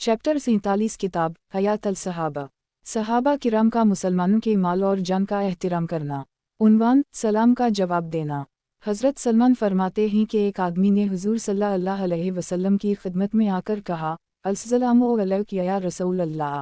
Chapter 47 किताब हयात अल-सहाबा। सहाबा किराम का मुसलमानों के माल और जान का एहतराम करना। उन्वान, सलाम का जवाब देना। हज़रत सलमान फरमाते हैं कि एक आदमी ने हुज़ूर सल्लल्लाहु अलैहि वसल्लम की खिदमत में आकर कहा, अस्सलामु अलैका या रसूल अल्लाह।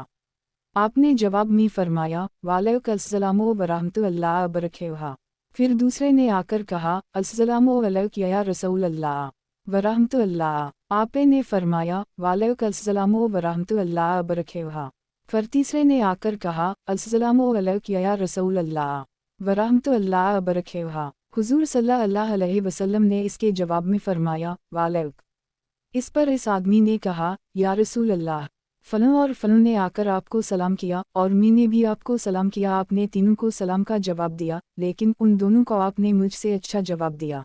आपने जवाब में फरमाया, वालैकुम अस्सलाम व रहमतुल्लाहि व बरकातुहू। फिर दूसरे ने आकर कहा, अस्सलामु अलैका या रसूल अल्लाह व रहमतुल्लाह। आपे ने फरमाया, वालैकुम अस्सलाम व रहमतुल्लाहि व बरकातुहू। फिर तीसरे ने आकर कहा, अस्सलामु अलैका या रसूल अल्लाह व रहमतुल्लाहि व बरकातुहू। हुज़ूर सल्लल्लाहु अलैहि वसल्लम ने इसके जवाब में फरमाया, वालैकुम। इस पर इस आदमी ने कहा, या रसूल अल्लाह, फलों और फलों ने आकर आपको सलाम किया और मैंने भी आपको सलाम किया। आपने तीनों को सलाम का जवाब दिया, लेकिन उन दोनों को आपने मुझसे अच्छा जवाब दिया।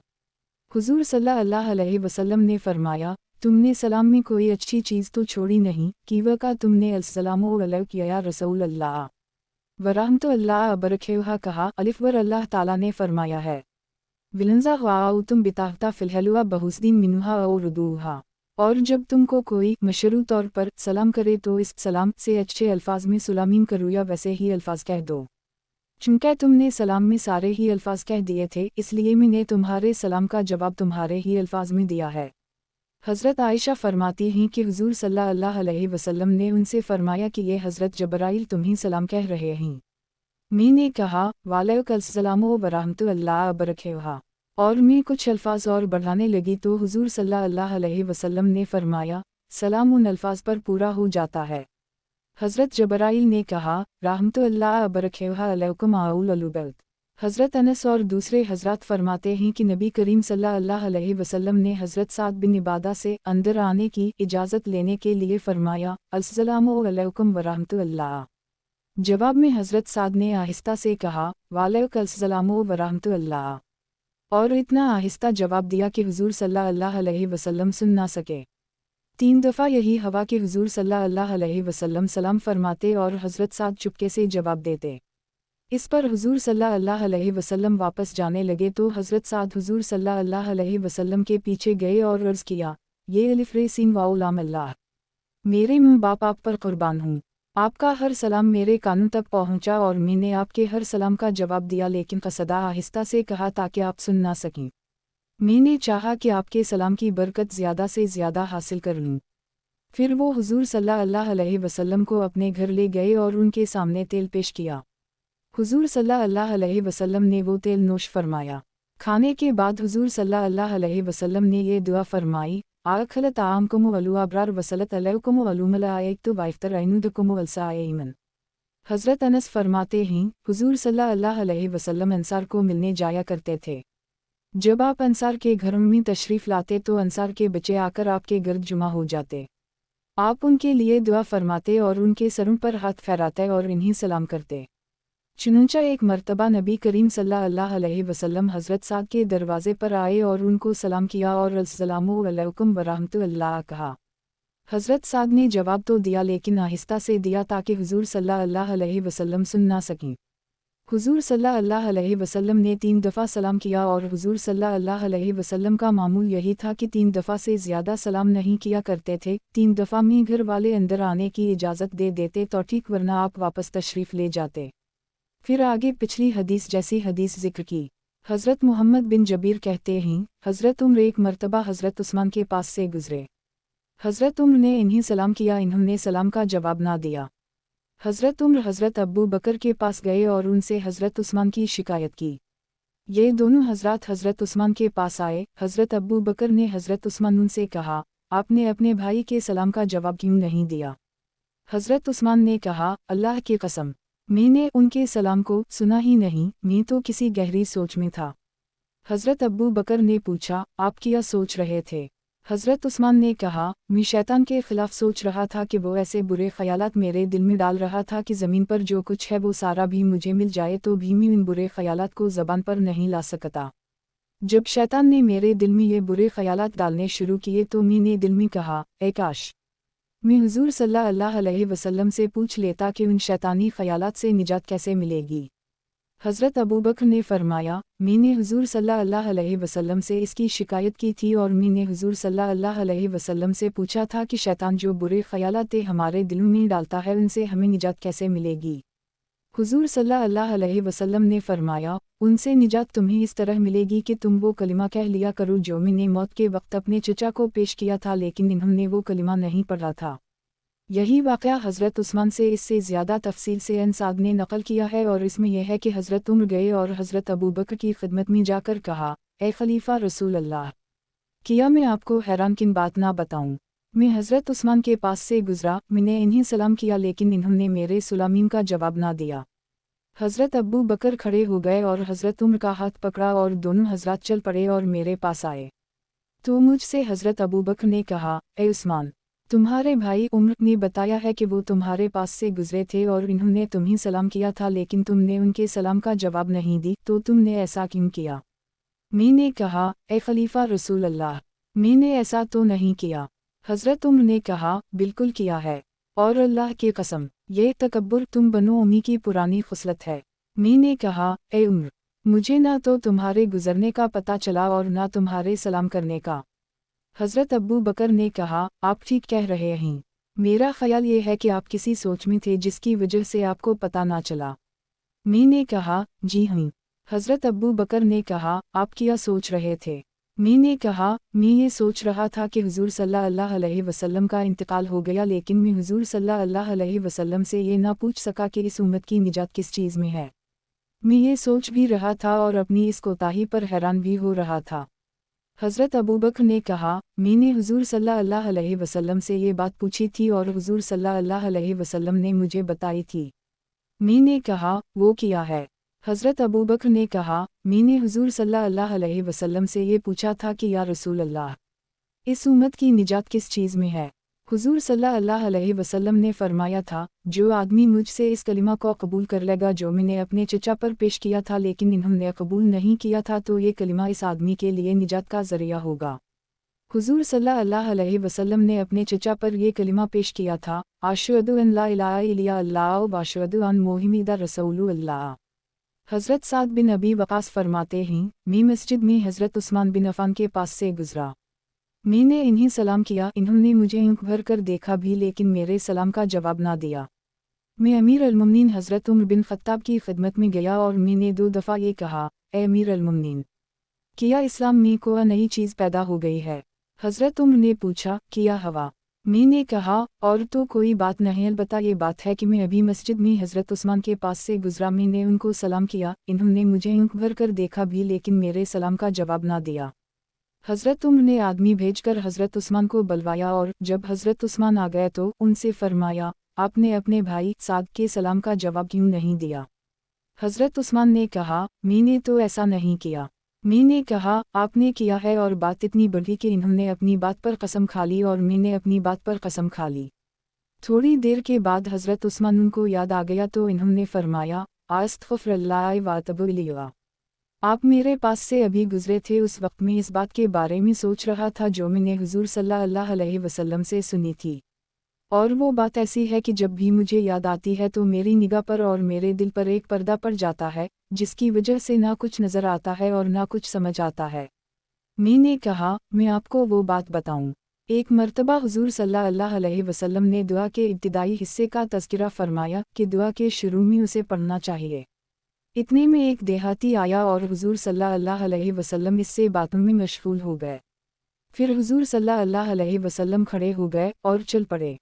हुज़ूर सल्लल्लाहु अलैहि वसल्लम ने फरमाया, तुमने सलाम में कोई अच्छी चीज़ तो छोड़ी नहीं कि वह का तुमने अस्सलामु अलैका या रसूल अल्लाह व रहमतुल्लाहि व बरकातुहू कहा। अलिफ वर अल्लाह ताला ने फरमाया है, विलंजा ख्वाओ तुम बिताहता फिलहलुआ बहुसदीन मिनुहा और रुदूहा। और जब तुमको कोई मशरू तौर पर सलाम करे तो इस सलाम से अच्छे अल्फाज में सलामीन करो या वैसे ही अल्फाज कह दो। चूँकि तुमने सलाम में सारे ही अल्फाज कह दिए थे, इसलिए मैंने तुम्हारे सलाम का जवाब तुम्हारे ही अल्फाज में दिया है। हज़रत आयशा फरमाती हैं कि हुज़ूर सल्लल्लाहु अलैहि वसल्लम ने उनसे फरमाया कि ये हज़रत जबराइल तुम्हीं सलाम कह रहे हैं। मैंने कहा, वालैकुम अस्सलाम व रहमतुल्लाहि व बरकातुहू। और मैं कुछ अल्फाज और बढ़ाने लगी तो हुज़ूर सल्लल्लाहु अलैहि वसल्लम ने फरमाया, सलाम उन अल्फाज पर पूरा हो जाता है। हज़रत जबराइल ने कहा, रहमतुल्लाहि व बरकातुहू अलैकुम आउल अलुबैत। हज़रत अनस और दूसरे हज़रात फरमाते हैं कि नबी करीम सल्लल्लाहु अलैहि वसल्लम ने हज़रत साद बिन इबादा से अंदर आने की इजाज़त लेने के लिए फरमाया, अस्सलामु अलैकुम व रहमतुल्लाह। जवाब में हज़रत साद ने आहिस्ता से कहा, वालैकुम अस्सलाम व रहमतुल्लाह, और इतना आहिस्ता जवाब दिया कि हुज़ूर सल्लल्लाहु अलैहि वसल्लम सुन ना सके। 3 दफ़ा यही हवा कि हुज़ूर सल्लल्लाहु अलैहि वसल्लम सलाम फरमाते और हज़रत साद चुपके से जवाब देते। इस पर हुज़ूर सल्लल्लाहु अलैहि वसल्लम वापस जाने लगे तो हज़रत साद हुज़ूर सल्लल्लाहु अलैहि वसल्लम के पीछे गए और अर्ज़ किया, ये अलिफ़ रे सीन वाउ लाम अल्लाह। मेरे माँ बाप आप पर कुर्बान हूँ। आपका हर सलाम मेरे कानों तक पहुँचा और मैंने आपके हर सलाम का जवाब दिया, लेकिन क़सदा आहिस्ता से कहा ताकि आप सुन ना सकें। मैंने चाहा कि आपके सलाम की बरकत ज़्यादा से ज़्यादा हासिल कर लूँ। फिर वो हुज़ूर सल्लल्लाहु अलैहि वसल्लम को अपने घर ले गए और उनके सामने तेल पेश किया। हुज़ूर सल्लल्लाहु अलैहि वसल्लम ने वो तेल नोश फरमाया। खाने के बाद हुज़ूर सल्लल्लाहु अलैहि वसल्लम ने ये दुआ फरमाई, आखलत आमकुम वलु अब्रार वसलत अलैकुम वलुमलाइकतु वाइफ्तरैनुदकुम वलसाइमन। हज़रत अनस फरमाते हैं, हुज़ूर सल्लल्लाहु अलैहि वसल्लम अंसार को मिलने जाया करते थे। जब आप अंसार के घरों में तशरीफ़ लाते तो अंसार के बच्चे आकर आपके गर्द जुमा हो जाते। आप उनके लिए दुआ फरमाते और उनके सरों पर हाथ फहराते और इन्हीं सलाम करते। चुनांचा एक मर्तबा नबी करीम सल्लल्लाहु अलैहि वसल्लम हज़रत साद के दरवाज़े पर आए और उनको सलाम किया और अस्सलामु अलैकुम व रहमतुल्लाह कहा। हज़रत साद ने जवाब तो दिया, लेकिन आहिस्ता से दिया ताकि हुज़ूर सल्लल्लाहु अलैहि वसल्लम सुन ना सकें। हुज़ूर सल्लल्लाहु अलैहि वसल्लम ने 3 दफ़ा सलाम किया और हुज़ूर सल्लल्लाहु अलैहि वसल्लम का मामूल यही था कि 3 दफ़ा से ज़्यादा सलाम नहीं किया करते थे। 3 दफ़ा में घर वाले अंदर आने की इजाज़त दे देते तो ठीक, वरना आप वापस तशरीफ़ ले जाते। फिर आगे पिछली हदीस जैसी हदीस ज़िक्र की। हज़रत मोहम्मद बिन जबीर कहते हैं, हज़रत उम्र एक मर्तबा हज़रत उस्मान के पास से गुज़रे। हज़रत उम्र ने इन्हें सलाम किया, इन्होंने सलाम का जवाब ना दिया। हज़रत उम्र हज़रत अब्बू बकर के पास गए और उनसे हज़रत उस्मान की शिकायत की। ये दोनों हज़रात हज़रत उस्मान के पास आए। हज़रत अब्बू बकर ने हज़रत उस्मान उनसे कहा, आपने अपने भाई के सलाम का जवाब क्यों नहीं दिया? हज़रत उस्मान ने कहा, अल्लाह की कसम, मैंने उनके सलाम को सुना ही नहीं, मैं तो किसी गहरी सोच में था। हज़रत अब्बू बकर ने पूछा, आप क्या सोच रहे थे? हज़रत उस्मान ने कहा, मैं शैतान के ख़िलाफ़ सोच रहा था कि वो ऐसे बुरे ख़यालात मेरे दिल में डाल रहा था कि ज़मीन पर जो कुछ है वो सारा भी मुझे मिल जाए तो भी मैं इन बुरे ख़यालात को ज़बान पर नहीं ला सकता। जब शैतान ने मेरे दिल में ये बुरे ख़यालात डालने शुरू किए तो मैंने दिल में कहा, ए काश मैं हुज़ूर सल्लल्लाहु अलैहि वसल्लम से पूछ लेता कि उन शैतानी ख़यालात से निजात कैसे मिलेगी। हज़रत अबू बकर ने फरमाया, मैंने हुज़ूर सल्लल्लाहु अलैहि वसल्लम से इसकी शिकायत की थी और मैंने हुज़ूर सल्लल्लाहु अलैहि वसल्लम से पूछा था कि शैतान जो बुरे ख़यालाते हमारे दिलों में डालता है उनसे हमें निजात कैसे मिलेगी। हुज़ूर सल्लल्लाहु अलैहि वसल्लम ने फरमाया, उनसे निजात तुम्हें इस तरह मिलेगी कि तुम वो कलिमा कह लिया करो जो मैंने मौत के वक्त अपने चचा को पेश किया था लेकिन इन्होंने वो कलिमा नहीं पढ़ा था। यही वाक़या हज़रत उस्मान से इससे ज़्यादा तफसील से अंसाब ने नक़ल किया है और इसमें यह है कि हज़रत उमर गए और हज़रत अबू बकर की खिदमत में जाकर कहा, ए खलीफ़ा रसूल अल्लाह, किया मैं आपको हैरान किन बात ना बताऊं। मैं हज़रत उस्मान के पास से गुज़रा, मैंने इन्हें सलाम किया लेकिन इन्होंने मेरे सलामीम का जवाब ना दिया। हज़रत अबू बकर खड़े हो गए और हज़रत उमर का हाथ पकड़ा और दोनों हज़रात चल पड़े और मेरे पास आए। तो मुझसे हज़रत अबू बकर ने कहा, ए उस्मान, तुम्हारे भाई उमर ने बताया है कि वो तुम्हारे पास से गुजरे थे और इन्होंने तुम्हें सलाम किया था लेकिन तुमने उनके सलाम का जवाब नहीं दी, तो तुमने ऐसा क्यों किया? मैंने कहा, ए खलीफ़ा रसूल अल्लाह, मैंने ऐसा तो नहीं किया। हज़रत उमर ने कहा, बिल्कुल किया है, और अल्लाह की कसम, ये तकब्बुर तुम बनो उम्मी की पुरानी खुसलत है। मैंने कहा, ए उमर, मुझे ना तो तुम्हारे गुजरने का पता चला और ना तुम्हारे सलाम करने का। हज़रत अबू बकर ने कहा, आप ठीक कह रहे हैं, मेरा ख्याल ये है कि आप किसी सोच में थे जिसकी वजह से आपको पता ना चला। मैंने कहा, जी हाँ। हज़रत अबू बकर ने कहा, आप क्या सोच रहे थे? मैंने कहा, मैं ये सोच रहा था कि हुज़ूर सल्लल्लाहु अलैहि वसल्लम का इंतकाल हो गया लेकिन मैं हुज़ूर सल्लल्लाहु अलैहि वसल्लम से ये ना पूछ सका कि इस उम्मत की निजात किस चीज़ में है। मैं ये सोच भी रहा था और अपनी इस कोताही पर हैरान भी हो रहा था। हज़रत अबू बकर ने कहा, मैंने हुज़ूर सल्लल्लाहु अलैहि वसल्लम से ये बात पूछी थी और हुज़ूर सल्लल्लाहु अलैहि वसल्लम ने मुझे बताई थी। मैंने कहा, वो क्या है? हज़रत अबू बकर ने कहा, मैंने हुज़ूर सल्लल्लाहु अलैहि वसल्लम से ये पूछा था कि या रसूल अल्लाह, इस उम्मत की निजात किस चीज़ में है? हुज़ूर सल्लल्लाहु अलैहि वसल्लम ने फरमाया था, जो आदमी मुझसे इस कलिमा को कबूल कर लेगा जो मैंने अपने चचा पर पेश किया था लेकिन इन्होंने कबूल नहीं किया था तो ये कलिमा इस आदमी के लिए निजात का ज़रिया होगा। हुज़ूर सल्लल्लाहु अलैहि वसल्लम ने अपने चचा पर यह कलिमा पेश किया था, अशहदु अन ला इलाहा इल्लल्लाह व अशहदु अन मुहम्मदर रसूलुल्लाह। हज़रत साद बिन अबी वक़ास फरमाते हैं, मैं मस्जिद में हज़रत उस्मान बिन अफ़ान के पास से गुज़रा। मैंने इन्हें सलाम किया, इन्होंने मुझे आँख भर कर देखा भी लेकिन मेरे सलाम का जवाब ना दिया। मैं अमीर अल-मुमिनीन हज़रत उमर बिन ख़त्ताब की खिदमत में गया और मैंने 2 दफ़ा ये कहा, ए अमीर अल-मुमिनीन, क्या इस्लाम में कोई नई चीज़ पैदा हो गई है? हज़रत उमर ने पूछा, क्या हवा? मैंने कहा, और तो कोई बात नहीं, अलबत्ता ये बात है कि मैं अभी मस्जिद में हज़रत उस्मान के पास से गुज़रा, मैंने उनको सलाम किया, इन्होंने मुझे आँख भर कर देखा भी लेकिन मेरे सलाम का जवाब ना दिया। हज़रत उमर ने आदमी भेजकर हज़रत उस्मान को बुलवाया और जब हज़रत उस्मान आ गए तो उनसे फरमाया, आपने अपने भाई साद के सलाम का जवाब क्यों नहीं दिया? हज़रत उस्मान ने कहा, मैंने तो ऐसा नहीं किया। मैंने कहा, आपने किया है और बात इतनी बढ़ी कि इन्होंने अपनी बात पर कसम खा ली और मैंने अपनी बात पर कसम खा ली। थोड़ी देर के बाद हज़रत उस्मान उनको याद आ गया तो इन्होंने फरमाया, अस्तग़फ़िरुल्लाह व अतूबु इलैह। आप मेरे पास से अभी गुज़रे थे, उस वक्त में इस बात के बारे में सोच रहा था जो मैंने हुज़ूर सल्लल्लाहु अलैहि वसल्लम से सुनी थी। और वो बात ऐसी है कि जब भी मुझे याद आती है तो मेरी निगाह पर और मेरे दिल पर एक पर्दा पड़ जाता है, जिसकी वजह से ना कुछ नज़र आता है और ना कुछ समझ आता है। मैंने कहा, मैं आपको वो बात बताऊं। एक मर्तबा हुज़ूर सल्लल्लाहु अलैहि वसल्लम ने दुआ के इब्तिदाई हिस्से का तज़किरा फरमाया कि दुआ के शुरू में उसे पढ़ना चाहिए। इतने में एक देहाती आया और हुज़ूर सल्लल्लाहु अलैहि वसल्लम इससे बातों में मशगूल हो गए। फिर हुज़ूर सल्लल्लाहु अलैहि वसल्लम खड़े हो गए और चल पड़े।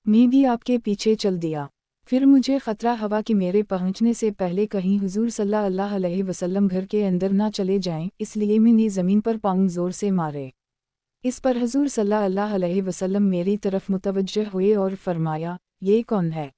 मैं भी आपके पीछे चल दिया। फिर मुझे ख़तरा हुआ कि मेरे पहुंचने से पहले कहीं हुज़ूर सल्लल्लाहु अलैहि वसल्लम घर के अंदर ना चले जाएं, इसलिए मैंने ज़मीन पर पाँव ज़ोर से मारे। इस पर हुज़ूर सल्लल्लाहु अलैहि वसल्लम मेरी तरफ मुतवज्जह हुए और फरमाया, ये कौन है?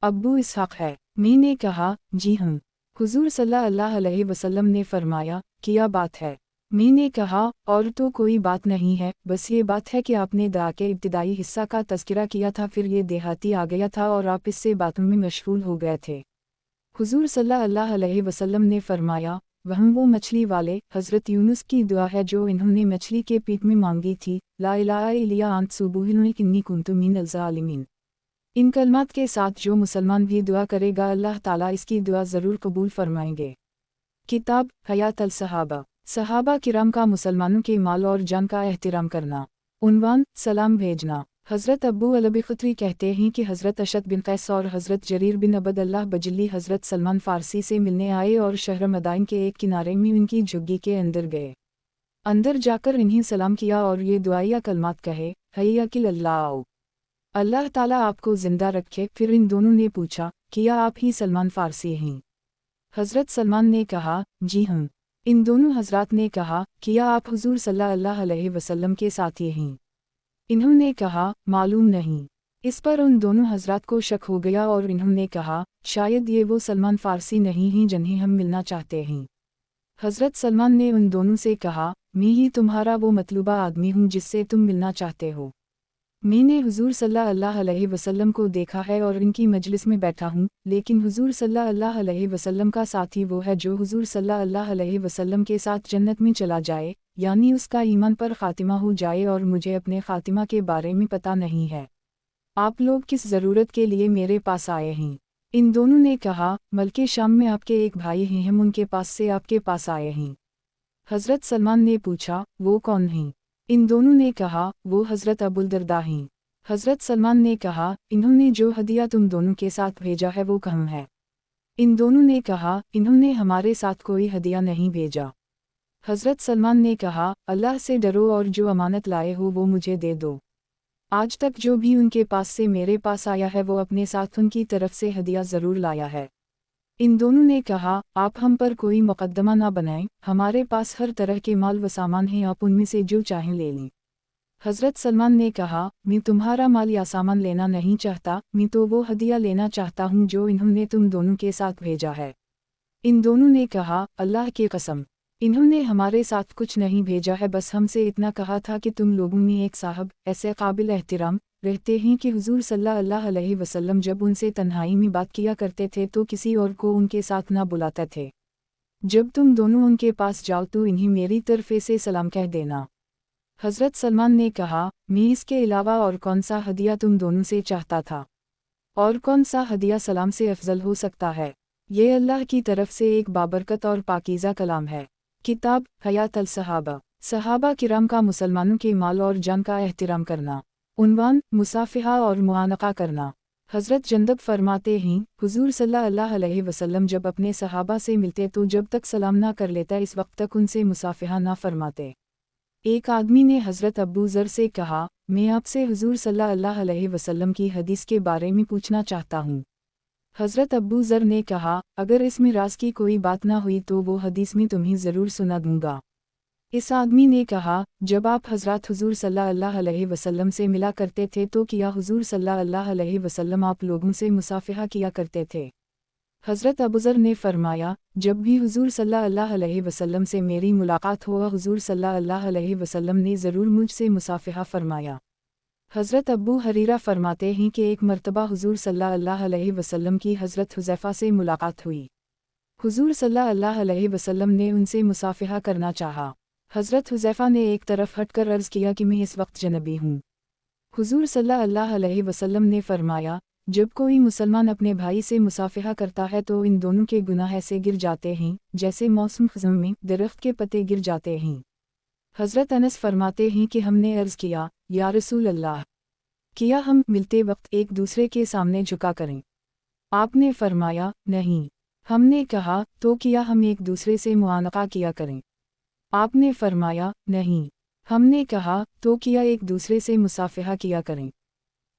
अब्बू इसहाक़ है। मैंने कहा, जी हाँ। हुज़ूर सल्लल्लाहु अलैहि वसल्लम ने फरमाया, क्या बात है? मैंने कहा, और तो कोई बात नहीं है, बस ये बात है कि आपने दुआ के इब्तिदाई हिस्सा का तज़किरा किया था, फिर ये देहाती आ गया था और आप इससे बातों में मशगूल हो गए थे। हुज़ूर सल्लल्लाहु अलैहि वसल्लम ने फरमाया, वह वो मछली वाले हज़रत यूनुस की दुआ है जो इन्होंने मछली के पेट में मांगी थी, ला इलाहा इल्ला अंत सुब्हानक इन्नी कुन्तु मिनज़ ज़ालिमीन। इन कलमात के साथ जो मुसलमान भी दुआ करेगा अल्लाह ताला इसकी दुआ ज़रूर कबूल फरमाएंगे। किताब हयात अल सहाबा, सहाबा किराम का मुसलमानों के माल और जान का एहतिराम करना। उन्वान, सलाम भेजना। हज़रत अब्बू अल-बख्तरी कहते हैं कि हज़रत अशद बिन कैस और हज़रत जरीर बिन अबद अल्लाह बजली हज़रत सलमान फ़ारसी से मिलने आए और शहर मदाइन के एक किनारे में उनकी झुग्गी के अंदर गए। अंदर जाकर इन्हें सलाम किया और ये दुआया कलमात कहे, हैया किल अल्लाह, अल्लाह ताला आपको ज़िंदा रखे। फिर इन दोनों ने पूछा, क्या आप ही सलमान फ़ारसी हैं? हज़रत सलमान ने कहा, जी हाँ। इन दोनों हज़रात ने कहा, क्या आप हुज़ूर सल्लल्लाहु अलैहि वसल्लम के साथी हैं? इन्होंने कहा, मालूम नहीं। इस पर उन दोनों हज़रात को शक हो गया और इन्होंने कहा, शायद ये वो सलमान फ़ारसी नहीं हैं जिन्हें हम मिलना चाहते हैं। हज़रत सलमान ने उन दोनों से कहा, मैं ही तुम्हारा वो मतलूबा आदमी हूँ जिससे तुम मिलना चाहते हो। मैंने हुज़ूर सल्लल्लाहु अलैहि वसल्लम को देखा है और इनकी मजलिस में बैठा हूँ, लेकिन हुज़ूर सल्लल्लाहु अलैहि वसल्लम का साथी वो है जो हुज़ूर सल्लल्लाहु अलैहि वसल्लम के साथ जन्नत में चला जाए, यानी उसका ईमान पर ख़ातिमा हो जाए, और मुझे अपने ख़ातिमा के बारे में पता नहीं है। आप लोग किस ज़रूरत के लिए मेरे पास आए हैं? इन दोनों ने कहा, मल्के शाम में आपके एक भाई हैं, हम उनके पास से आपके पास आए हैं। हज़रत सलमान ने पूछा, वो कौन हैं? इन दोनों ने कहा, वो हज़रत अबुल दरदा हैं। हज़रत सलमान ने कहा, इन्होंने जो हदिया तुम दोनों के साथ भेजा है वो कहाँ है? इन दोनों ने कहा, इन्होंने हमारे साथ कोई हदिया नहीं भेजा। हज़रत सलमान ने कहा, अल्लाह से डरो और जो अमानत लाए हो वो मुझे दे दो। आज तक जो भी उनके पास से मेरे पास आया है वो अपने साथ उनकी तरफ से हदिया ज़रूर लाया है। इन दोनों ने कहा, आप हम पर कोई मुकद्दमा ना बनाएं, हमारे पास हर तरह के माल व सामान हैं, आप उनमें से जो चाहें ले लें। हज़रत सलमान ने कहा, मैं तुम्हारा माल या सामान लेना नहीं चाहता, मैं तो वो हदिया लेना चाहता हूँ जो इन्होंने तुम दोनों के साथ भेजा है। इन दोनों ने कहा, अल्लाह की कसम, इन्होंने हमारे साथ कुछ नहीं भेजा है, बस हमसे इतना कहा था कि तुम लोगों में एक साहब ऐसे काबिल एहतिराम रहते हैं कि हुज़ूर सल्लल्लाहु अलैहि वसल्लम जब उनसे तन्हाई में बात किया करते थे तो किसी और को उनके साथ ना बुलाते थे। जब तुम दोनों उनके पास जाओ तो इन्हें मेरी तरफ़े से सलाम कह देना। हज़रत सलमान ने कहा, मैं इसके अलावा और कौन सा हदिया तुम दोनों से चाहता था? और कौन सा हदिया सलाम से अफजल हो सकता है? ये अल्लाह की तरफ से एक बाबरकत और पाकीज़ा कलाम है। किताब हयात अल सहाबा, सहाबा किराम का मुसलमानों के माल और जान का एहतिराम करना। उन्वान, मुसाफ़िहा और मुआनक़ा करना। हज़रत जंदब फरमाते हैं, हुज़ूर सल्लल्लाहु अलैहि वसल्लम जब अपने सहाबा से मिलते तो जब तक सलाम ना कर लेता इस वक्त तक उनसे मुसाफ़िहा ना फरमाते। एक आदमी ने हज़रत अबू ज़र से कहा, मैं आपसे हुज़ूर सल्लल्लाहु अलैहि वसल्लम की हदीस के बारे में पूछना चाहता हूँ। हज़रत अबू ज़र ने कहा, अगर इसमें राज की कोई बात ना हुई तो वो हदीस में तुम्हें ज़रूर सुना दूँगा। इस आदमी ने कहा, जब आप हज़रत हुज़ूर सल्लल्लाहु अलैहि वसल्लम से मिला करते थे तो क्या हुज़ूर सल्लल्लाहु अलैहि वसल्लम आप लोगों से मुसाफ़िहा किया करते थे? हज़रत अबू ज़र ने फरमाया, जब भी हुज़ूर सल्लल्लाहु अलैहि वसल्लम से मेरी मुलाकात हुआ हुज़ूर सल्लल्लाहु अलैहि वसल्लम ने ज़रूर मुझसे मुसाफ़िहा फरमाया। हज़रत अबू हरीरा फरमाते हैं कि एक मर्तबा हुज़ूर सल्लल्लाहु अलैहि वसल्लम की हज़रत हुज़ैफ़ा से मुलाकात हुई। हुज़ूर सल्लल्लाहु अलैहि वसल्लम ने उनसे मुसाफ़िहा करना चाहा। हज़रत हुज़ैफ़ा ने एक तरफ हटकर अर्ज़ किया कि मैं इस वक्त जनबी हूँ। हुज़ूर सल्लल्लाहु अलैहि वसल्लम ने फरमाया, जब कोई मुसलमान अपने भाई से मुसाफ़िहा करता है तो इन दोनों के गुनाह ऐसे गिर जाते हैं जैसे मौसम ख़ज़म में दरख्त के पत्ते गिर जाते हैं। हज़रत अनस फरमाते हैं कि हमने अर्ज़ किया, या रसूल अल्लाह, क्या हम मिलते वक्त एक दूसरे के सामने झुका करें? आपने फरमाया, नहीं। हमने कहा, तो क्या हम एक दूसरे से मुआनक़ा किया करें? आपने फरमाया, नहीं। हमने कहा, तो क्या एक दूसरे से मुसाफ़िहा किया करें?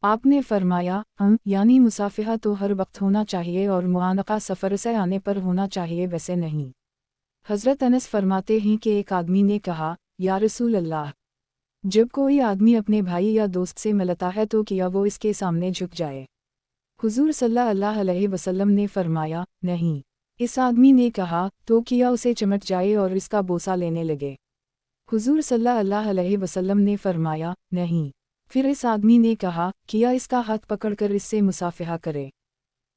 आपने फरमाया, यानी मुसाफ़िहा तो हर वक्त होना चाहिए और मुआनक़ा सफ़र से आने पर होना चाहिए, वैसे नहीं। हज़रत अनस फरमाते हैं कि एक आदमी ने कहा, या रसूल अल्लाह, जब कोई आदमी अपने भाई या दोस्त से मिलता है तो क्या वो इसके सामने झुक जाए? हुज़ूर सल्लल्लाहु अलैहि वसल्लम ने फरमाया, नहीं। इस आदमी ने कहा, तो क्या उसे चिमट जाए और इसका बोसा लेने लगे? हुज़ूर सल्लल्लाहु अलैहि वसल्लम ने फरमाया, नहीं। फिर इस आदमी ने कहा, क्या इसका हाथ पकड़कर इससे मुसाफ़िहा करे?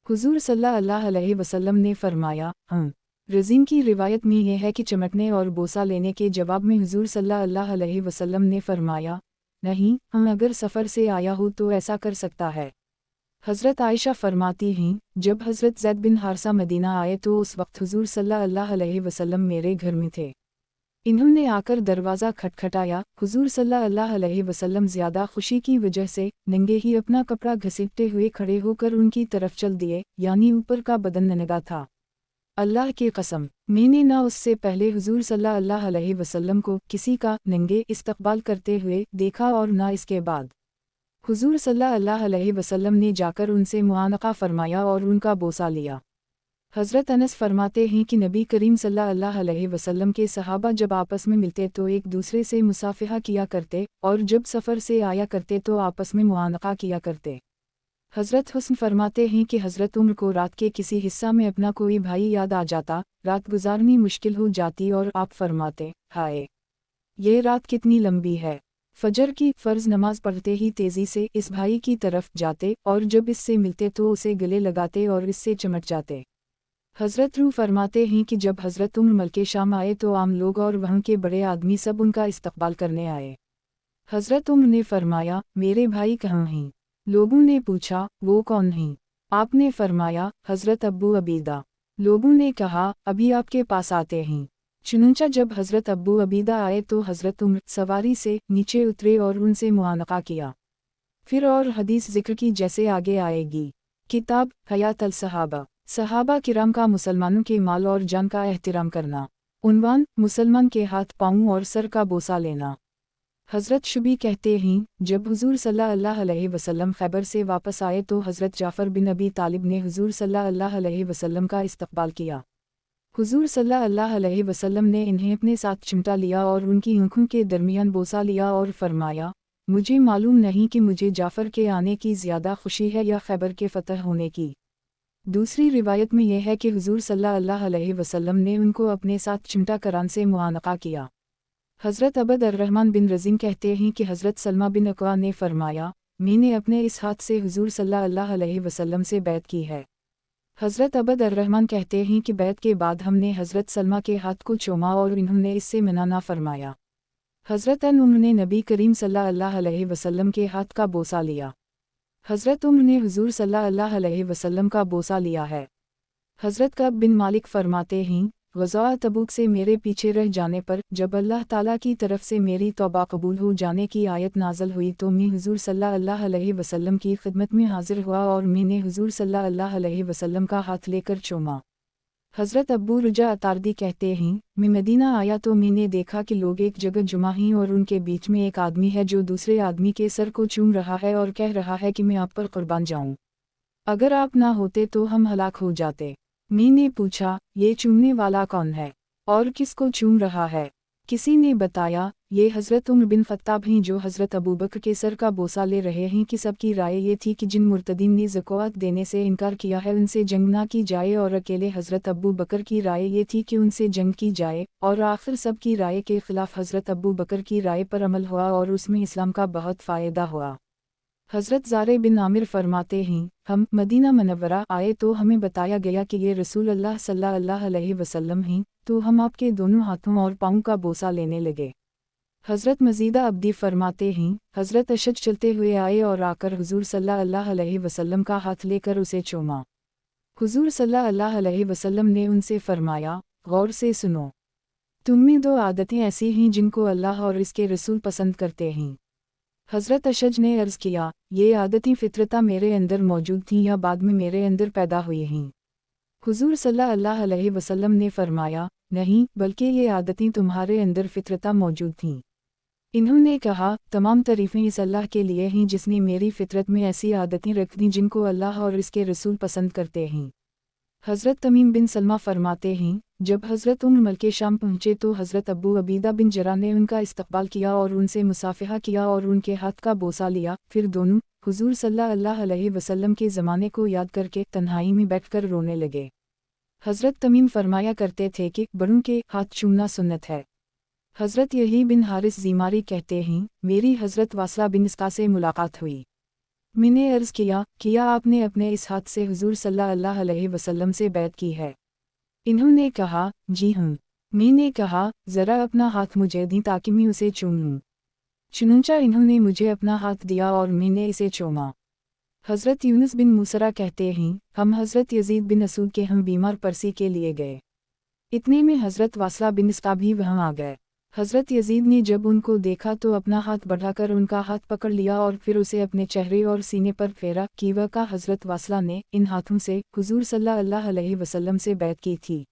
हुज़ूर सल्लल्लाहु अलैहि वसल्लम ने फरमाया, हाँ। रज़ीम की रिवायत में यह है कि चिमटने और बोसा लेने के जवाब में हुज़ूर सल्लल्लाहु अलैहि वसल्लम ने फरमाया, नहीं, अगर सफ़र से आया हो तो ऐसा कर सकता है। हज़रत आयशा फरमाती हैं, जब हज़रत ज़ैद बिन हारसा मदीना आए तो उस वक्त हुज़ूर सल्लल्लाहु अलैहि वसल्लम मेरे घर में थे। इन्होंने आकर दरवाज़ा खटखटाया। हुज़ूर सल्लल्लाहु अलैहि वसल्लम ज़्यादा खुशी की वजह से नंगे ही अपना कपड़ा घसीटते हुए खड़े होकर उनकी तरफ चल दिए, यानी ऊपर का बदन नंगा था। अल्लाह की कसम, मैंने ना उससे पहले हुज़ूर सल्लल्लाहु अलैहि वसल्लम को किसी का नंगे इस्तकबाल करते हुए देखा और ना इसके बाद। हुज़ूर सल्लल्लाहु अलैहि वसल्लम ने जाकर उनसे मुआनका फरमाया और उनका बोसा लिया। हज़रत अनस फरमाते हैं कि नबी करीम सल्लल्लाहु अलैहि वसल्लम के सहाबा जब आपस में मिलते तो एक दूसरे से मुसाफ़िहा किया करते और जब सफ़र से आया करते तो आपस में मुआनका किया करते। हज़रत हुस्न फरमाते हैं कि हज़रत उम्र को रात के किसी हिस्सा में अपना कोई भाई याद आ जाता, रात गुजारनी मुश्किल हो जाती और आप फरमाते, हाय ये रात कितनी लंबी है। फजर की फ़र्ज़ नमाज पढ़ते ही तेज़ी से इस भाई की तरफ जाते और जब इससे मिलते तो उसे गले लगाते और इससे चिमट जाते। हज़रत रूह फरमाते हैं कि जब हज़रत उम्र मलके शाम आए तो आम लोग और वहाँ के बड़े आदमी सब उनका इस्तकबाल करने आए। हज़रत उम्र ने फरमाया, मेरे भाई कहाँ हैं? लोगों ने पूछा, वो कौन हैं? आपने फरमाया, हज़रत अब्बू अबीदा। लोगों ने कहा, अभी आपके पास आते हैं। चुनंचा जब हज़रत अब्बू अबीदा आए तो हज़रत उम्र सवारी से नीचे उतरे और उनसे मुआनका किया। फिर और हदीस ज़िक्र की जैसे आगे आएगी। किताब हयात अल सहाबा, सहाबा किराम का मुसलमानों के माल और जान का एहतिराम करना। उन्वान, मुसलमान के हाथ पाँव और सर का बोसा लेना। हज़रत शुबी कहते हैं, जब हुज़ूर सल्लल्लाहु अलैहि वसल्लम खैबर से वापस आए तो हज़रत जाफ़र बिन अबी तालिब ने हुज़ूर सल्लल्लाहु अलैहि वसल्लम का इस्तकबाल किया। हुज़ूर सल्लल्लाहु अलैहि वसल्लम ने इन्हें अपने साथ चिमटा लिया और उनकी आँखों के दरमियान बोसा लिया और फरमाया, मुझे मालूम नहीं कि मुझे जाफ़र के आने की ज़्यादा खुशी है या खैबर के फ़तह होने की। दूसरी रिवायत में यह है कि हुज़ूर सल्लल्लाहु अलैहि वसल्लम ने उनको अपने साथ चिमटा करान से मुआनका किया। हज़रत अबद अर्रहमान बिन रज़ीन कहते हैं कि हज़रत सलमा बिन अक्वा ने फरमाया, मैंने अपने इस हाथ से हुज़ूर सल्लल्लाहु अलैहि वसल्लम से बैत की है। हज़रत अबद अर्रहमान कहते हैं कि बैत के बाद हमने हज़रत सलमा के हाथ को चूमा और इन्होंने इससे मना ना फरमाया। हज़रत उम्र ने नबी करीम सल्लल्लाहु अलैहि वसल्लम के हाथ का बोसा लिया। हज़रत उम्र ने हुज़ूर सल्लल्लाहु अलैहि वसल्लम का बोसा लिया है। हज़रत कब बिन मालिक फरमाते हैं, ग़ज़वा तबूक से मेरे पीछे रह जाने पर जब अल्लाह ताला की तरफ से मेरी तौबा कबूल हो जाने की आयत नाज़िल हुई तो मैं हुज़ूर सल्लल्लाहु अलैहि वसल्लम की खिदमत में हाज़िर हुआ और मैंने हुज़ूर सल्लल्लाहु अलैहि वसल्लम का हाथ लेकर चूमा। हज़रत अब्बू रुजा अतारदी कहते हैं, मैं मदीना आया तो मैंने देखा कि लोग एक जगह जुमा हैं और उनके बीच में एक आदमी है जो दूसरे आदमी के सर को चूम रहा है और कह रहा है कि मैं आप पर कुर्बान जाऊँ। अगर आप ना होते तो हम हलाक हो जाते। मैंने पूछा, ये चूमने वाला कौन है और किसको चूम रहा है? किसी ने बताया, ये हज़रत उमर बिन ख़त्ताब हैं जो हज़रत अबू बकर के सर का बोसा ले रहे हैं कि सबकी राय ये थी कि जिन मुर्तदीन ने ज़कात देने से इनकार किया है उनसे जंग ना की जाए और अकेले हज़रत अबू बकर की राय ये थी कि उनसे जंग की जाए और आखिर सब की राय के ख़िलाफ़ हज़रत अबू बकर की राय पर अमल हुआ और उसमें इस्लाम का बहुत फ़ायदा हुआ। हज़रत ज़ारे बिन आमिर फरमाते हैं, हम मदीना मनव्वरा आए तो हमें बताया गया कि ये रसूल अल्लाह सल्लल्लाहु अलैहि वसल्लम हैं, तो हम आपके दोनों हाथों और पाँव का बोसा लेने लगे। हज़रत मज़ीदा अब्दी फरमाते हैं, हज़रत अशज चलते हुए आए और आकर हुज़ूर सल्लल्लाहु अलैहि वसल्लम का हाथ लेकर उसे चूमा। हुज़ूर सल्लल्लाहु अलैहि वसल्लम ने उनसे फरमाया, गौर से सुनो, तुम में दो आदतें ऐसी हैं जिनको अल्लाह और इसके रसूल पसंद करते हैं। हज़रत अशज ने अर्ज़ किया, ये आदतें फ़ितरता मेरे अंदर मौजूद थीं या बाद में मेरे अंदर पैदा हुई हैं? हुज़ूर सल्लल्लाहु अलैहि वसल्लम ने फरमाया, नहीं, बल्कि ये आदतें तुम्हारे अंदर फ़ितरता मौजूद थीं। इन्होंने कहा, तमाम तारीफ़ें इस अल्लाह के लिए हैं जिसने मेरी फ़ितरत में ऐसी आदतें रख दी जिनको अल्लाह और इसके रसूल पसंद करते हैं। हज़रत तमीम बिन सलमा फरमाते हैं, जब हज़रत उम्र मलके शाम पहुँचे तो हज़रत अबू अबीदा बिन जरा ने उनका इस्तकबाल किया और उनसे मुसाफ़िहा किया और उनके हाथ का बोसा लिया। फिर दोनों हुज़ूर सल्लल्लाहु अलैहि वसल्लम के ज़माने को याद करके तन्हाई में बैठकर रोने लगे। हज़रत तमीम फरमाया करते थे कि बड़ों के हाथ चूमना सुन्नत है। हज़रत यही बिन हारिस ज़ीमारी कहते हैं, मेरी हज़रत वासला बिन इसका से मुलाकात हुई। मैंने अर्ज़ किया आपने अपने इस हाथ से हुज़ूर सल्लल्लाहु अलैहि वसल्लम से बैत की है? इन्होंने कहा, जी हाँ। मैंने कहा, ज़रा अपना हाथ मुझे दी ताकि मैं उसे चूम लूँ। चुनंचा इन्होंने मुझे अपना हाथ दिया और मैंने इसे चूमा। हज़रत यूनुस बिन मूसरा कहते हैं, हम हज़रत यजीद बिन असूद के हम बीमार परसी के लिए गए। इतने में हज़रत वासला बिन इसका भी वहाँ आ गए। हज़रत यजीद ने जब उनको देखा तो अपना हाथ बढ़ाकर उनका हाथ पकड़ लिया और फिर उसे अपने चेहरे और सीने पर फेरा कि वह का हज़रत वासला ने इन हाथों से हुज़ूर सल्लल्लाहु अलैहि वसल्लम से बैत की थी।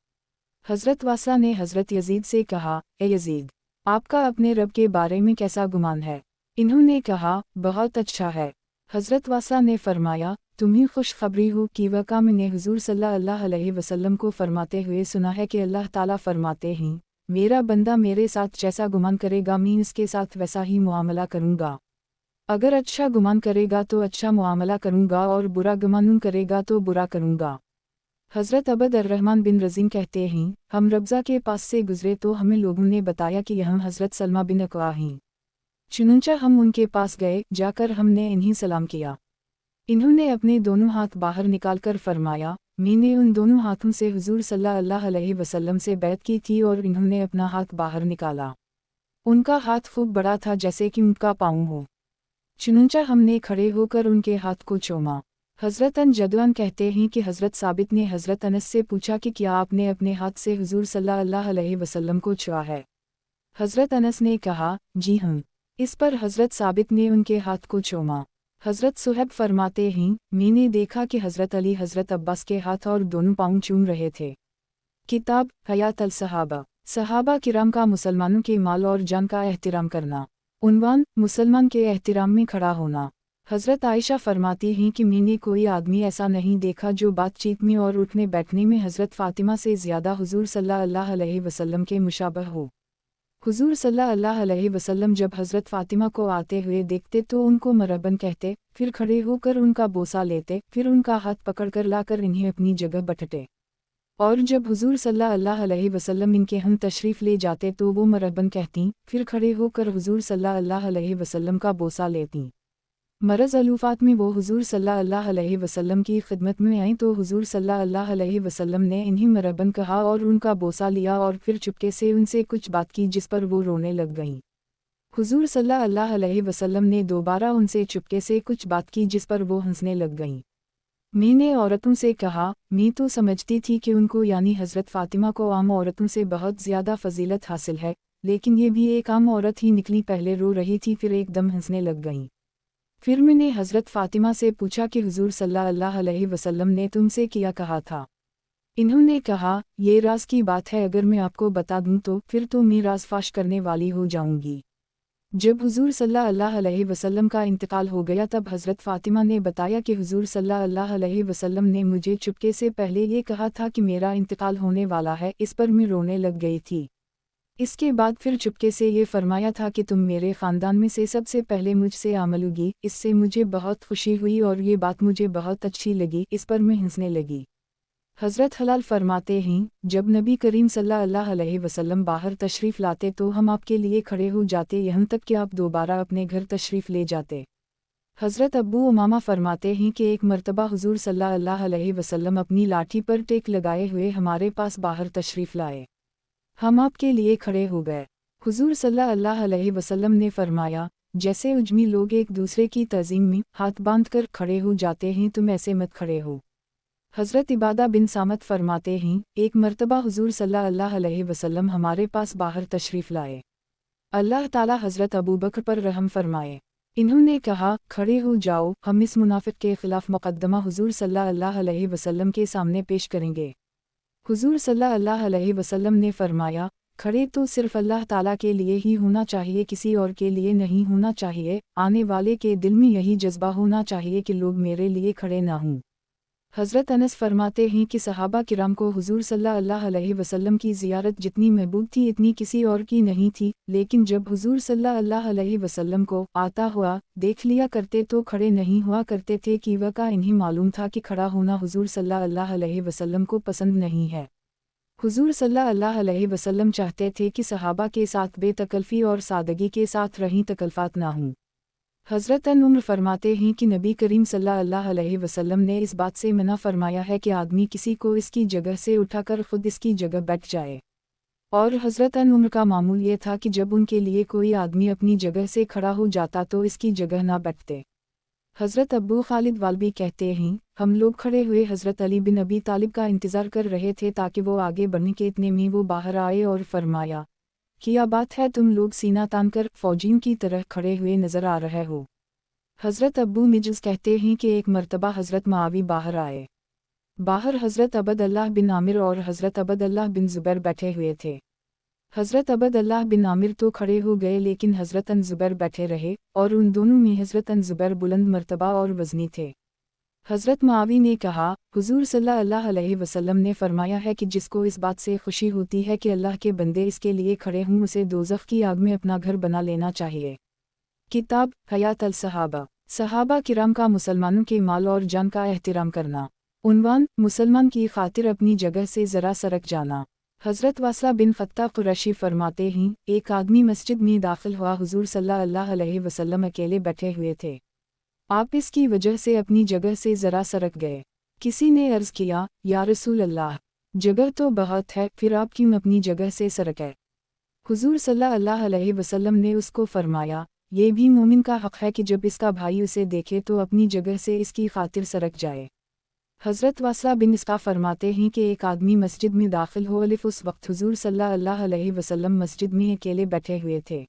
हज़रत वासला ने हज़रत यजीद से कहा, ए यजीद, आपका अपने रब के बारे में कैसा गुमान है? इन्होंने कहा, बहुत अच्छा है। हज़रत वासला ने फरमाया, तुम्हें खुशखबरी हो कि वक़ा मैंने हुज़ूर सल्लल्लाहु अलैहि वसल्लम को फरमाते हुए सुना है कि अल्लाह ताला फरमाते हैं, मेरा बंदा मेरे साथ जैसा गुमान करेगा मैं इसके साथ वैसा ही मुआमला करूँगा। अगर अच्छा गुमान करेगा तो अच्छा मुआमला करूँगा और बुरा गुमान करेगा तो बुरा करूँगा। हज़रत अबद अर्रहमान बिन रज़ीन कहते हैं, हम रब्ज़ा के पास से गुज़रे तो हमें लोगों ने बताया कि यह हज़रत सलमा बिन अक्वा हैं। चुनंचा हम उनके पास गए, जाकर हमने इन्हीं सलाम किया। इन्होंने अपने दोनों हाथ बाहर निकालकर फरमाया, मैंने उन दोनों हाथों से हुज़ूर सल्लल्लाहु अलैहि वसल्लम से बैत की थी और इन्होंने अपना हाथ बाहर निकाला। उनका हाथ खूब बड़ा था जैसे कि उनका पाँव हो। चुनंचा हमने खड़े होकर उनके हाथ को चूमा। हज़रत जदवान कहते हैं कि हज़रत साबित ने हज़रत अनस से पूछा कि क्या आपने अपने हाथ से हुज़ूर सल्लल्लाहु अलैहि वसल्लम को छुआ है? हज़रत अनस ने कहा, जी हाँ। इस पर हज़रत साबित ने उनके हाथ को चूमा। हज़रत सुहैब फरमाते हैं, मैंने देखा कि हज़रत अली हज़रत अब्बास के हाथ और दोनों पाँव चूम रहे थे। किताब हयात अल सहाबा, सहाबा किराम का मुसलमानों के माल और जान का एहतिराम करना। उन्वान, मुसलमान के एहतिराम में खड़ा होना। हज़रत आयशा फरमाती हैं कि मैंने कोई आदमी ऐसा नहीं देखा जो बातचीत में और उठने बैठने में हज़रत फ़ातिमा से ज़्यादा हुज़ूर सल्लल्लाहु अलैहि वसल्लम के मुशाबह हो। हुज़ूर सल्लल्लाहु अलैहि वसल्लम जब हज़रत फ़ातिमा को आते हुए देखते तो उनको मरहबन कहते, फिर खड़े होकर उनका बोसा लेते, फिर उनका हाथ पकड़कर लाकर इन्हें अपनी जगह बैठते। और जब हुज़ूर सल्लल्लाहु अलैहि वसल्लम इनके हम तशरीफ़ ले जाते तो वो मरहबन कहती, फिर खड़े होकर हुज़ूर सल्लल्लाहु अलैहि वसल्लम का बोसा लेती। मरज़ अलूफ़ात में वो हुज़ूर सल्लल्लाहु अलैहि वसल्लम की खिदमत में आईं तो हुज़ूर सल्लल्लाहु अलैहि वसल्लम ने इन्हें मरहबन कहा और उनका बोसा लिया और फिर चुपके से उनसे कुछ बात की जिस पर वो रोने लग गईं। हुज़ूर सल्लल्लाहु अलैहि वसल्लम ने दोबारा उनसे चुपके से कुछ बात की जिस पर वो हंसने लग गईं। मैंने औरतों से कहा, मैं तो समझती थी कि उनको यानी हज़रत फ़ातिमा को आम औरतों से बहुत ज़्यादा फ़जीलत हासिल है, लेकिन ये भी एक आम औरत ही निकली, पहले रो रही थी फिर एकदम हंसने लग गईं। फिर मैंने हज़रत फ़ातिमा से पूछा कि हुज़ूर सल्लल्लाहु अलैहि वसल्लम ने तुमसे क्या कहा था? इन्होंने कहा, ये राज की बात है, अगर मैं आपको बता दूं तो फिर तो मैं राज फाश करने वाली हो जाऊंगी। जब हुज़ूर सल्लल्लाहु अलैहि वसल्लम का इंतकाल हो गया तब हज़रत फ़ातिमा ने बताया कि हुज़ूर सल्लल्लाहु अलैहि वसल्लम ने मुझे चुपके से पहले ये कहा था कि मेरा इंतकाल होने वाला है, इस पर मैं रोने लग गई थी। इसके बाद फिर चुपके से ये फरमाया था कि तुम मेरे ख़ानदान में से सबसे पहले मुझसे आमलूगी, इससे मुझे बहुत खुशी हुई और ये बात मुझे बहुत अच्छी लगी, इस पर मैं हंसने लगी। हज़रत हलाल फरमाते हैं, जब नबी करीम सल्लल्लाहु अलैहि वसल्लम बाहर तशरीफ़ लाते तो हम आपके लिए खड़े हो जाते, यहाँ तक कि आप दोबारा अपने घर तशरीफ़ ले जाते। हज़रत अब्बू उमामा फरमाते हैं कि एक मरतबा हुज़ूर सल्लल्लाहु अलैहि वसल्लम अपनी लाठी पर टेक लगाए हुए हमारे पास बाहर तशरीफ़ लाए। हम आपके लिए खड़े हो गए। हुज़ूर सल्लल्लाहु अलैहि वसल्लम ने फरमाया, जैसे उजमी लोग एक दूसरे की तज़ीम में हाथ बांधकर खड़े हो जाते हैं तुम ऐसे मत खड़े हो। हज़रत इबादा बिन सामत फरमाते हैं, एक मरतबा हुज़ूर सल्लल्लाहु अलैहि वसल्लम हमारे पास बाहर तशरीफ़ लाए। अल्लाह ताला हज़रत अबू बकर पर रहम फरमाए। इन्होंने कहा, खड़े हो जाओ, हम इस मुनाफिक के ख़िलाफ़ मुक़द्दमा हुज़ूर सल्लल्लाहु अलैहि वसल्लम के सामने पेश करेंगे। हुज़ूर सल्लल्लाहु अलैहि वसल्लम ने फरमाया, खड़े तो सिर्फ़ अल्लाह ताला के लिए ही होना चाहिए, किसी और के लिए नहीं होना चाहिए। आने वाले के दिल में यही जज्बा होना चाहिए कि लोग मेरे लिए खड़े ना हों। हज़रत अनस फरमाते हैं कि सहाबा किराम को हुज़ूर सल्लल्लाहु अलैहि वसल्लम की ज़ियारत जितनी महबूब थी इतनी किसी और की नहीं थी, लेकिन जब हुज़ूर सल्लल्लाहु अलैहि वसल्लम को आता हुआ देख लिया करते तो खड़े नहीं हुआ करते थे कि वक़ा इन्हें मालूम था कि खड़ा होना हुज़ूर सल्लल्लाहु अलैहि वसल्लम को पसंद नहीं है। हुज़ूर सल्लल्लाहु अलैहि वसल्लम चाहते थे कि सहाबा के साथ बेतकल्फ़ी और सादगी के साथ रहीं तकल्फ़ात ना हों। हज़रत उम्र फरमाते हैं कि नबी करीम सल्लल्लाहु अलैहि वसल्लम ने इस बात से मना फरमाया है कि आदमी किसी को इसकी जगह से उठाकर ख़ुद इसकी जगह बैठ जाए। और हज़रत उम्र का मामूल ये था कि जब उनके लिए कोई आदमी अपनी जगह से खड़ा हो जाता तो इसकी जगह ना बैठते। हज़रत अब्बू खालिद वालबी कहते हैं, हम लोग खड़े हुए हज़रत अली बिन अबी तालिब का इंतज़ार कर रहे थे ताकि वो आगे बढ़ने के इतने में वो बाहर आए और फरमाया, क्या बात है, तुम लोग सीना तानकर फ़ौजियों की तरह खड़े हुए नज़र आ रहे हो। हज़रत अब्बू मिजज़ कहते हैं कि एक मरतबा हज़रत मुआवी बाहर आए। बाहर हज़रत अबद अल्लाह बिन आमिर और हज़रत अबद अल्लाह बिन ज़ुबैर बैठे हुए थे। हज़रत अबद अल्लाह बिन आमिर तो खड़े हो गए लेकिन हज़रत अन ज़ुबैर बैठे रहे और उन दोनों में हज़रत अन ज़ुबैर बुलंद मर्तबा और वज़नी थे। हज़रत मुआवी ने कहा, हुज़ूर सल्लल्लाहु अलैहि वसल्लम ने फरमाया है कि जिसको इस बात से खुशी होती है कि अल्लाह के बंदे इसके लिए खड़े हों उसे दोज़ख की आग में अपना घर बना लेना चाहिए। किताब हयात अल सहाबा, सहाबा किराम का मुसलमानों के माल और जान का एहतिराम करना। उन्वान, मुसलमान की खातिर अपनी जगह से ज़रा सरक जाना। हज़रत वासला बिन फ़त्ता कुरैशी फरमाते हैं, एक आदमी मस्जिद में दाखिल हुआ, हुज़ूर सल्लल्लाहु अलैहि वसल्लम अकेले बैठे हुए थे। आप इसकी वजह से अपनी जगह से ज़रा सरक गए। किसी ने अर्ज़ किया, या रसूल अल्लाह, जगह तो बहुत है, फिर आप क्यों अपनी जगह से सरके। हुज़ूर सल्लल्लाहु अलैहि वसल्लम ने उसको फरमाया, ये भी मोमिन का हक़ है कि जब इसका भाई उसे देखे तो अपनी जगह से इसकी खातिर सरक जाए। हज़रत वासला बिन इसका फरमाते हैं कि एक आदमी मस्जिद में दाखिल हो, उस वक्त हुज़ूर सल्लल्लाहु अलैहि वसल्लम मस्जिद में अकेले बैठे हुए थे।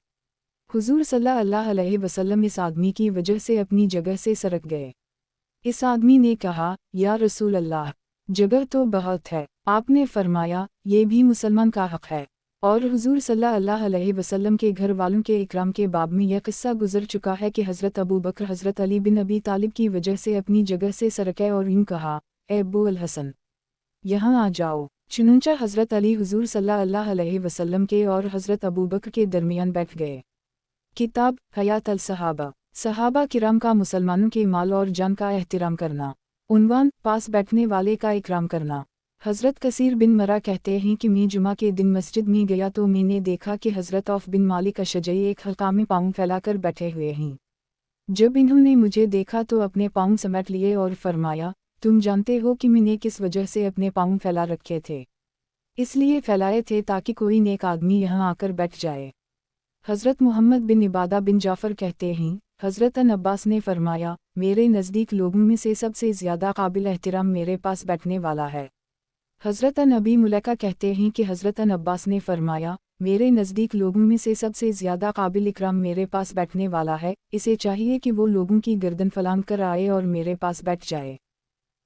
हुज़ूर सल्लल्लाहु अलैहि वसल्लम इस आदमी की वजह से अपनी जगह से सरक गए। इस आदमी ने कहा, या रसूल अल्लाह, जगह तो बहुत है। आपने फरमाया, ये भी मुसलमान का हक़ है। और हुज़ूर सल्लल्लाहु अलैहि वसल्लम के घर वालों के इकराम के बाब में यह किस्सा गुज़र चुका है कि हज़रत अबू बकर हज़रत अली बिन अबी तालिब की वजह से अपनी जगह से सरके और यूँ कहा, ए अबू अल हसन, यहाँ आ जाओ। चुनंचा हज़रत अली हुज़ूर सल्लल्लाहु अलैहि वसल्लम के और हज़रत अबू बकर के दरमियान बैठ गए। किताब हयात अल सहाबा, सहाबा किराम का मुसलमानों के माल और जान का एहतिराम करना। उन्वान, पास बैठने वाले का इकराम करना। हज़रत कसीर बिन मरा कहते हैं कि मैं जुमा के दिन मस्जिद में गया तो मैंने देखा कि हज़रत औफ बिन मालिक अशजई एक हल्का में पाँव फैलाकर बैठे हुए हैं। जब इन्होंने मुझे देखा तो अपने पाँव समेट लिए और फरमाया, तुम जानते हो कि मैंने किस वजह से अपने पाँव फैला रखे थे। इसलिए फैलाए थे ताकि कोई नेक आदमी यहाँ आकर बैठ जाए। हज़रत मोहम्मद बिन इबादा बिन जाफ़र कहते हैं, हज़रत अन अब्बास ने फरमाया, मेरे नज़दीक लोगों में से सबसे ज़्यादा काबिल एहतिराम मेरे पास बैठने वाला है। हज़रत अन अबी मुलैका कहते हैं कि हज़रत अन अब्बास ने फरमाया, मेरे नज़दीक लोगों में से सबसे ज़्यादा काबिल इकराम मेरे पास बैठने वाला है, इसे चाहिए कि वो लोगों की गर्दन फलांग कर आए और मेरे पास बैठ जाए।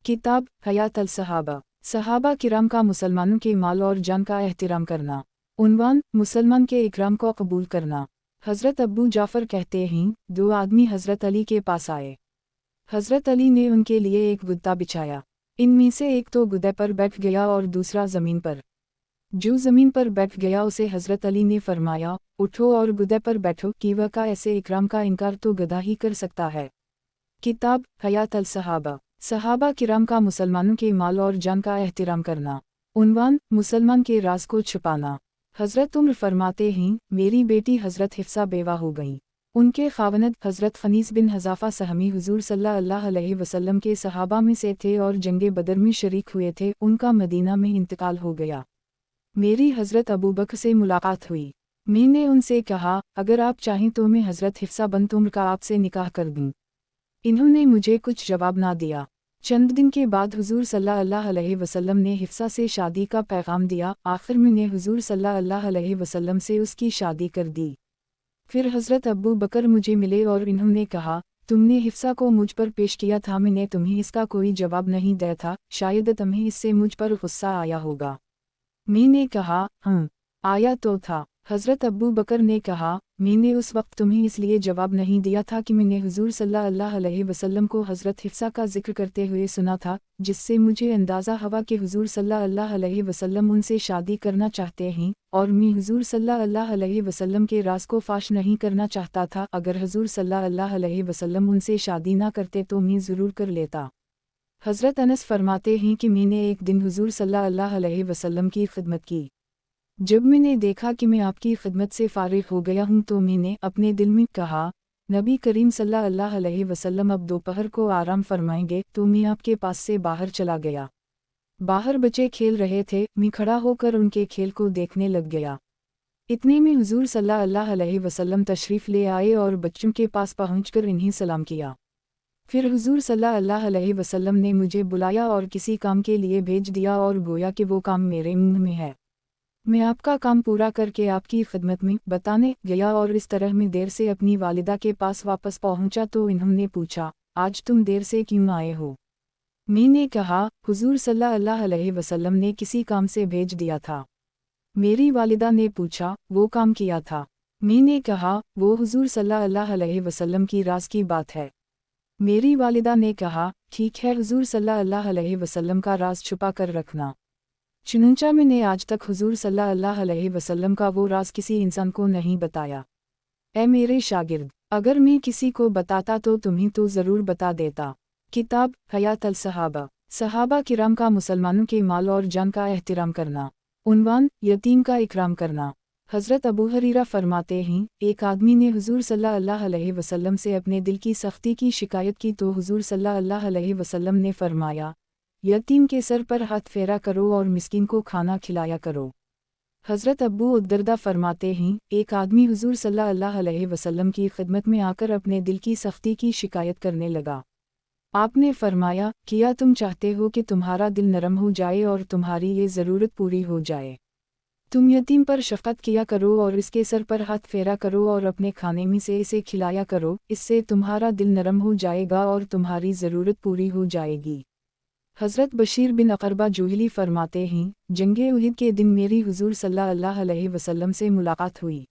किताब हयात अल सहाबा, सहाबा किराम का मुसलमानों के माल और जान का एहतिराम करना। उन्वान, मुसलमान के इकराम को कबूल करना। हज़रत अब्बू जाफ़र कहते हैं, दो आदमी हज़रत अली के पास आए। हज़रत अली ने उनके लिए एक गुद्दा बिछाया। इनमें से एक तो गुद्दे पर बैठ गया और दूसरा ज़मीन पर। जो ज़मीन पर बैठ गया उसे हज़रत अली ने फरमाया, उठो और गुद्दे पर बैठो, कि वह का ऐसे इकराम का इनकार तो गधा ही कर सकता है। किताब हयात अल सहाबा, सहाबा किराम का मुसलमानों के माल और जान का एहतिराम करना। उन्वान, मुसलमान के राज को छुपाना। हज़रत उम्र फरमाते हैं, मेरी बेटी हज़रत हिफ्सा बेवा हो गई। उनके खावनद हज़रत ख़नीस बिन हज़ाफ़ा सहमी हुज़ूर सल्लल्लाहु अलैहि वसल्लम के सहाबा में से थे और जंगे बदर में शरीक हुए थे। उनका मदीना में इंतकाल हो गया। मेरी हज़रत अबू बकर से मुलाकात हुई। मैंने उनसे कहा, अगर आप चाहें तो मैं हज़रत हिफ्सा बंत उम्र का आपसे निकाह कर दूँ। इन्होंने मुझे कुछ जवाब ना दिया। चंद दिन के बाद हुज़ूर सल्लल्लाहु अलैहि वसल्लम ने हिफ्सा से शादी का पैगाम दिया। आखिर में ने हुज़ूर सल्लल्लाहु अलैहि वसल्लम से उसकी शादी कर दी। फिर हज़रत अबू बकर मुझे मिले और इन्होंने कहा, तुमने हिफ्सा को मुझ पर पेश किया था, मैंने तुम्हें इसका कोई जवाब नहीं दिया था, शायद तुम्हें इससे मुझ पर गुस्सा आया होगा। मैंने कहा, आया तो था। हज़रत अब्बू बकर ने कहा, मैंने उस वक्त तुम्हें इसलिए जवाब नहीं दिया था कि मैंने हुज़ूर सल्लल्लाहु अलैहि वसल्लम को हज़रत हिफ्सा का जिक्र करते हुए सुना था, जिससे मुझे अंदाज़ा हुआ कि हुज़ूर सल्लल्लाहु अलैहि वसल्लम उनसे शादी करना चाहते हैं, और मैं हुज़ूर सल्लल्लाहु अलैहि वसल्लम के राज को फाश नहीं करना चाहता था। अगर हुज़ूर सल्लल्लाहु अलैहि वसल्लम उनसे शादी ना करते तो मैं ज़रूर कर लेता। हज़रत अनस फरमाते हैं कि मैंने एक दिन हुज़ूर सल्लल्लाहु अलैहि वसल्लम की खिदमत की। जब मैंने देखा कि मैं आपकी खिदमत से फारिग हो गया हूँ तो मैंने अपने दिल में कहा, नबी करीम सल्लल्लाहु अलैहि वसल्लम अब दोपहर को आराम फरमाएंगे, तो मैं आपके पास से बाहर चला गया। बाहर बच्चे खेल रहे थे, मैं खड़ा होकर उनके खेल को देखने लग गया। इतने में हुज़ूर सल्लल्लाहु अलैहि वसल्लम तशरीफ़ ले आए और बच्चों के पास पहुँचकर इन्हें सलाम किया। پھر حضور صلی اللہ علیہ وسلم نے مجھے بلایا اور کسی کام کے لیے بھیج دیا اور گویا کہ وہ کام میرے منہ میں ہے۔ میں آپ کا کام پورا کر کے آپ کی خدمت میں بتانے گیا اور اس طرح میں دیر سے اپنی والدہ کے پاس واپس پہنچا تو انہوں نے پوچھا، آج تم دیر سے کیوں آئے ہو؟ میں نے کہا، حضور صلی اللہ علیہ وسلم نے کسی کام سے بھیج دیا تھا۔ میری والدہ نے پوچھا، وہ کام کیا تھا؟ میں نے کہا، وہ حضور صلی اللہ علیہ وسلم کی راز کی بات ہے۔ میری والدہ نے کہا، ٹھیک ہے، حضور صلی اللہ علیہ وسلم کا راز چھپا کر رکھنا۔ چنانچہ میں نے آج تک حضور صلی اللہ علیہ وسلم کا وہ راز کسی انسان کو نہیں بتایا۔ اے میرے شاگرد، اگر میں کسی کو بتاتا تو تمہیں تو ضرور بتا دیتا۔ کتاب حیات الصحابہ، صحابہ کرام کا مسلمانوں کے مال اور جان کا احترام کرنا۔ عنوان، یتیم کا اکرام کرنا۔ حضرت ابو ہریرہ فرماتے ہیں، ایک آدمی نے حضور صلی اللہ علیہ وسلم سے اپنے دل کی سختی کی شکایت کی تو حضور صلی اللہ علیہ وسلم نے فرمایا، یتیم کے سر پر ہاتھ پھیرا کرو اور مسکین کو کھانا کھلایا کرو۔ حضرت ابو الدرداء فرماتے ہیں، ایک آدمی حضور صلی اللہ علیہ وسلم کی خدمت میں آ کر اپنے دل کی سختی کی شکایت کرنے لگا۔ آپ نے فرمایا، کیا تم چاہتے ہو کہ تمہارا دل نرم ہو جائے اور تمہاری یہ ضرورت پوری ہو جائے؟ تم یتیم پر شفقت کیا کرو اور اس کے سر پر ہاتھ پھیرا کرو اور اپنے کھانے میں سے اسے کھلایا کرو، اس سے تمہارا دل نرم ہو جائے گا اور تمہاری ضرورت پوری ہو جائے گی۔ حضرت بشیر بن اقربہ جوہلی فرماتے ہیں، جنگ احد کے دن میری حضور صلی اللہ علیہ وسلم سے ملاقات ہوئی۔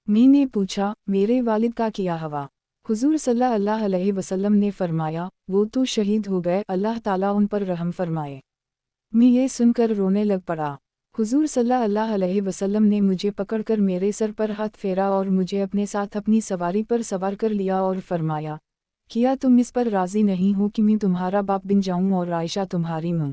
میں نے پوچھا، میرے والد کا کیا ہوا؟ حضور صلی اللہ علیہ وسلم نے فرمایا، وہ تو شہید ہو گئے، اللہ تعالیٰ ان پر رحم فرمائے۔ میں یہ سن کر رونے لگ پڑا۔ حضور صلی اللہ علیہ وسلم نے مجھے پکڑ کر میرے سر پر ہاتھ پھیرا اور مجھے اپنے ساتھ اپنی سواری پر سوار کر لیا اور فرمایا، کیا تم اس پر راضی نہیں ہو کہ میں تمہارا باپ بن جاؤں اور عائشہ تمہاری ماں؟